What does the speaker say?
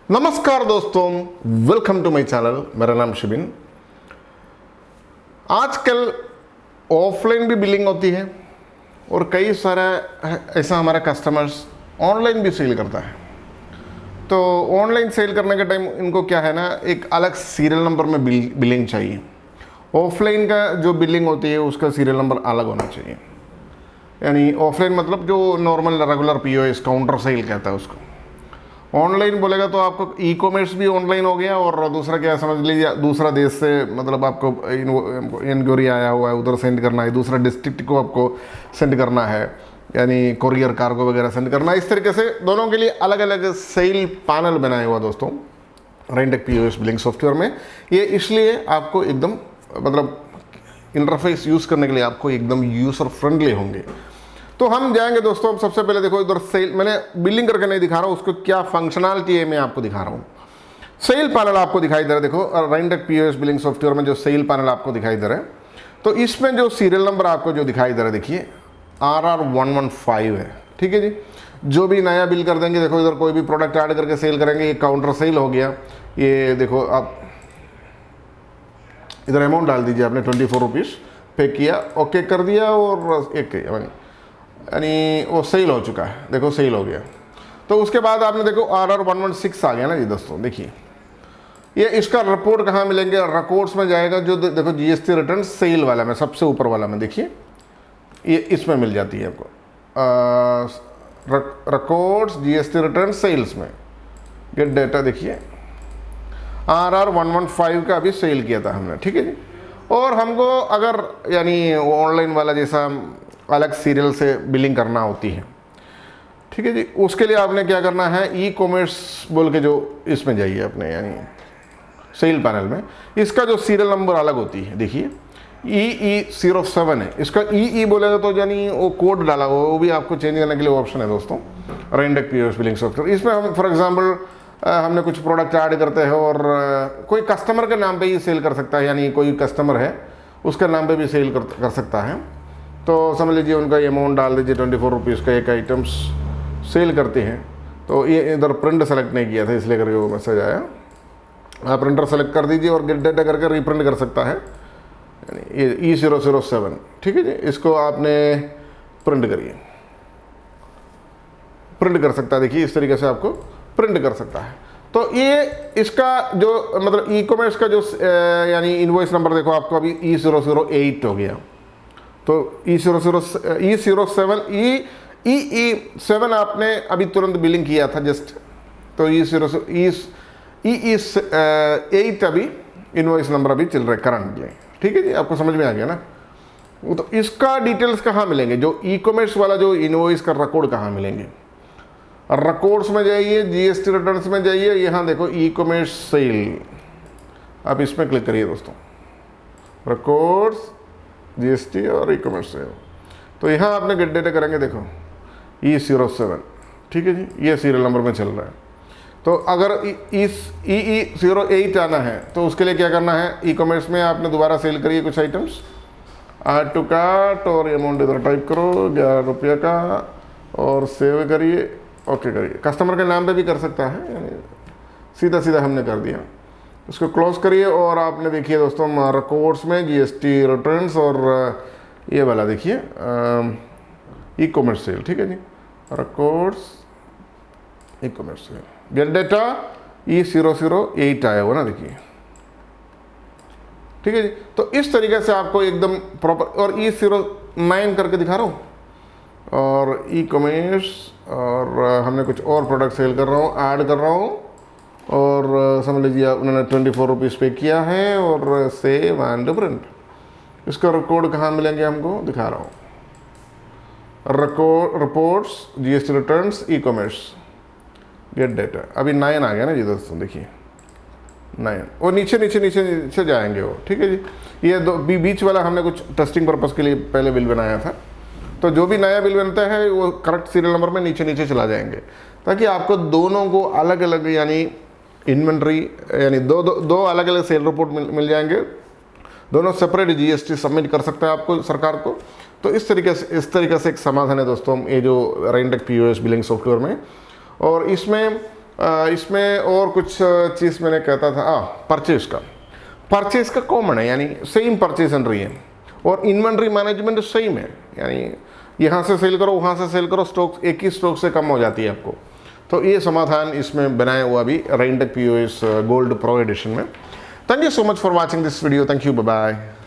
नमस्कार दोस्तों, welcome to my channel. मेरा नाम शिबिन। आजकल ऑफलाइन भी बिलिंग होती है और कई सारा ऐसा हमारा कस्टमर्स ऑनलाइन भी सेल करता है। तो ऑनलाइन सेल करने के टाइम इनको क्या है ना, एक अलग सीरियल नंबर में बिलिंग चाहिए। ऑफलाइन का जो बिलिंग होती है उसका सीरियल नंबर अलग होना चाहिए। यानी ऑफलाइन मतलब जो normal regular POS counter sale कहता है उसको। ऑनलाइन बोलेगा तो आपको ई कॉमर्स भी ऑनलाइन हो गया, और दूसरा क्या समझ लीजिए, दूसरा देश से मतलब आपको इंक्वायरी आया हुआ है, उधर सेंड करना है, दूसरा डिस्ट्रिक्ट को आपको सेंड करना है, यानी कोरियर कार्गो वगैरह सेंड करना है। इस तरीके से दोनों के लिए अलग अलग सेल पैनल बनाया हुआ दोस्तों रेंटेक पीओएस बिलिंग सॉफ्टवेयर में। ये इसलिए आपको एकदम मतलब इंटरफेस यूज़ करने के लिए आपको एकदम यूज़र फ्रेंडली होंगे। तो हम जाएंगे दोस्तों। अब सबसे पहले देखो, इधर सेल मैंने बिलिंग करके नहीं दिखा रहा हूँ, उसको क्या फंक्शनैलिटी है मैं आपको दिखा रहा हूँ। सेल पैनल आपको दिखाई दे रहा है, देखो रेंटेक पीओएस बिलिंग सॉफ्टवेयर में जो सेल पैनल आपको दिखाई दे रहा है, तो इसमें जो सीरियल नंबर आपको जो दिखाई दे रहा है, देखिए RR115 है। ठीक है जी। जो भी नया बिल कर देंगे, देखो इधर कोई भी प्रोडक्ट ऐड करके सेल करेंगे, ये काउंटर सेल हो गया। ये देखो आप इधर अमाउंट डाल दीजिए, आपने 24 रुपीज़ पे किया, ओके कर दिया और एक यानी वो सेल हो चुका है। देखो सेल हो गया। तो उसके बाद आपने देखो RR116 आ गया ना जी दोस्तों। देखिए ये इसका रिपोर्ट कहाँ मिलेंगे, रिकॉर्ड्स में जाएगा। जो देखो जीएसटी रिटर्न सेल वाला में, सबसे ऊपर वाला में देखिए, ये इसमें मिल जाती है आपको रिकॉर्ड्स जीएसटी रिटर्न सेल्स में। गेट डेटा देखिए RR115 का अभी सेल किया था हमने। ठीक है जी। और हमको अगर यानी ऑनलाइन वाला जैसा अलग सीरियल से बिलिंग करना होती है, ठीक है जी, उसके लिए आपने क्या करना है, ई कॉमर्स बोल के जो इसमें जाइए अपने यानी सेल पैनल में। इसका जो सीरियल नंबर अलग होती है, देखिए EE07 है। इसका EE बोलेगा तो यानी वो कोड डाला हुआ, वो भी आपको चेंज करने के लिए ऑप्शन है दोस्तों रेंटेक पीओएस बिलिंग सॉफ्टवेयर। इसमें हम फॉर एग्जांपल हमने कुछ प्रोडक्ट ऐड करते हैं और कोई कस्टमर के नाम पे ही सेल कर सकता है, यानी कोई कस्टमर है उसके नाम पे भी सेल कर सकता है। तो समझ लीजिए उनका अमाउंट डाल दीजिए 24 रुपीज़ का, एक आइटम्स सेल करते हैं। तो ये इधर प्रिंट सेलेक्ट नहीं किया था इसलिए करके वो मैसेज आया। आप प्रिंटर सेलेक्ट कर दीजिए और गेट डेटा करके रीप्रिंट कर सकता है, यानी ये E007। ठीक है जी। इसको आपने प्रिंट करिए, प्रिंट कर सकता है। देखिए इस तरीके से आपको प्रिंट कर सकता है। तो ये इसका जो मतलब ई कॉमर्स का जो यानी इनवॉइस नंबर देखो आपको अभी E008 हो गया। तो EE7 आपने अभी तुरंत बिलिंग किया था जस्ट। तो EE8 अभी इनवॉइस नंबर अभी चल रहा है करंटली। ठीक है जी। आपको समझ में आ गया ना। तो इसका डिटेल्स कहाँ मिलेंगे, जो ई कॉमर्स वाला जो इनवॉइस का रिकॉर्ड कहाँ मिलेंगे। रिकॉर्ड्स में जाइए, जीएसटी रिटर्न्स में जाइए, यहाँ देखो ई कॉमर्स सेल, आप इसमें क्लिक करिए दोस्तों, रिकॉर्ड्स जीएसटी और ई कॉमर्स सेल। तो यहाँ आपने गेट डेटा करेंगे, देखो E07। ठीक है जी। ये सीरियल नंबर में चल रहा है। तो अगर इस EE08 आना है तो उसके लिए क्या करना है, ई कॉमर्स में आपने दोबारा सेल करिए कुछ आइटम्स, ऐड टू कार्ट और अमाउंट इधर टाइप करो 11 रुपये का और सेव करिए, ओके करिए। कस्टमर के नाम पे भी कर सकता है, यानी सीधा सीधा हमने कर दिया। इसको क्लोज करिए और आपने देखिए दोस्तों रिकॉर्ड्स में जीएसटी रिटर्न्स और ये वाला देखिए ई कॉमर्स सेल। ठीक है जी। Records e commerce sale, gate data E008 आया हुआ ना, देखिए। ठीक है जी। तो इस तरीके से आपको एकदम प्रॉपर, और E09 करके दिखा रहा हूँ, और ई कॉमर्स, और हमने कुछ और प्रोडक्ट सेल कर रहा हूँ, ऐड कर रहा हूँ, और समझ लीजिए उन्होंने 24 रुपीज़ पे किया है और सेव एंड प्रिंट। इसका रिकॉर्ड कहाँ मिलेंगे हमको दिखा रहा हूँ, reports GST returns e commerce, gate data. अभी 9 आ गया ना जी दोस्तों, देखिए 9, और नीचे नीचे नीचे नीचे जाएंगे वो। ठीक है जी। ये दो बीच वाला हमने कुछ टेस्टिंग पर्पज़ के लिए पहले बिल बनाया था। तो जो भी नया बिल बनता है वो करेक्ट सीरियल नंबर में नीचे नीचे चला जाएंगे, ताकि आपको दोनों को अलग अलग यानी इन्वेंट्री यानी दो अलग अलग सेल रिपोर्ट मिल जाएंगे। दोनों सेपरेट जीएसटी सबमिट कर सकते हैं आपको सरकार को। तो इस तरीके से एक समाधान है दोस्तों ये जो रेंटेक पीओएस बिलिंग सॉफ्टवेयर में। और इसमें इसमें और कुछ चीज़ मैंने कहता था, परचेज का कॉमन है, यानी सेम परचेज एंट्री है, और इन्वेंट्री मैनेजमेंट सेम है, यानी यहाँ से सेल करो वहाँ से सेल करो, स्टॉक एक ही स्टॉक से कम हो जाती है आपको। तो ये समाधान इसमें बनाया हुआ भी राइनटेक POS गोल्ड प्रो एडिशन में। Thank you so much for watching this video. Thank you, bye bye.